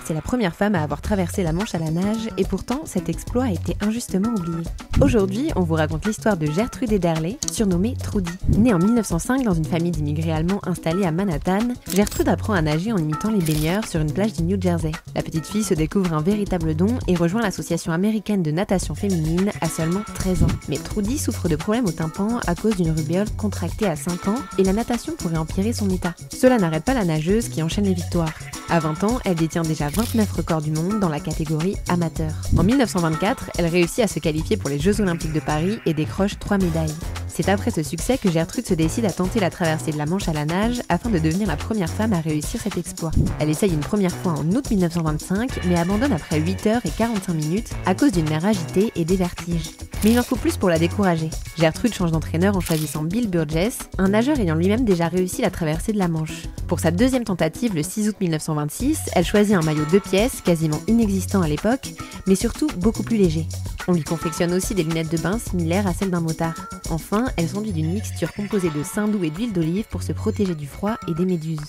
C'est la première femme à avoir traversé la Manche à la nage et pourtant cet exploit a été injustement oublié. Aujourd'hui, on vous raconte l'histoire de Gertrude Ederle, surnommée Trudy. Née en 1905 dans une famille d'immigrés allemands installés à Manhattan, Gertrude apprend à nager en imitant les baigneurs sur une plage du New Jersey. La petite fille se découvre un véritable don et rejoint l'association américaine de natation féminine à seulement 13 ans. Mais Trudy souffre de problèmes au tympan à cause d'une rubéole contractée à 5 ans et la natation pourrait empirer son état. Cela n'arrête pas la nageuse qui enchaîne les victoires. À 20 ans, elle détient déjà 29 records du monde dans la catégorie amateur. En 1924, elle réussit à se qualifier pour les Jeux Olympiques de Paris et décroche 3 médailles. C'est après ce succès que Gertrude se décide à tenter la traversée de la Manche à la nage afin de devenir la première femme à réussir cet exploit. Elle essaye une première fois en août 1925, mais abandonne après 8h45 à cause d'une mer agitée et des vertiges. Mais il en faut plus pour la décourager. Gertrude change d'entraîneur en choisissant Bill Burgess, un nageur ayant lui-même déjà réussi la traversée de la Manche. Pour sa deuxième tentative, le 6 août 1926, elle choisit un maillot 2 pièces, quasiment inexistant à l'époque, mais surtout beaucoup plus léger. On lui confectionne aussi des lunettes de bain similaires à celles d'un motard. Enfin, elle s'enduit d'une mixture composée de saindoux et d'huile d'olive pour se protéger du froid et des méduses.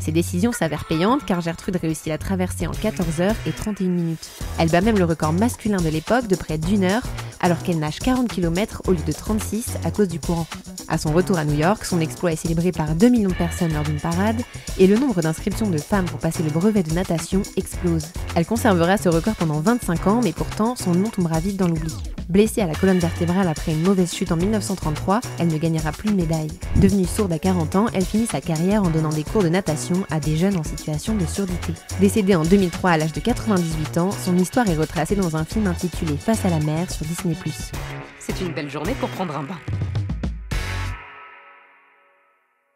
Ces décisions s'avèrent payantes car Gertrude réussit la traversée en 14h31. Elle bat même le record masculin de l'époque de près d'1 heure, alors qu'elle nage 40 km au lieu de 36 à cause du courant. À son retour à New York, son exploit est célébré par 2 millions de personnes lors d'une parade et le nombre d'inscriptions de femmes pour passer le brevet de natation explose. Elle conservera ce record pendant 25 ans, mais pourtant son nom tombera vite dans l'oubli. Blessée à la colonne vertébrale après une mauvaise chute en 1933, elle ne gagnera plus de médaille. Devenue sourde à 40 ans, elle finit sa carrière en donnant des cours de natation à des jeunes en situation de surdité. Décédée en 2003 à l'âge de 98 ans, son histoire est retracée dans un film intitulé Face à la mer sur Disney+. C'est une belle journée pour prendre un bain.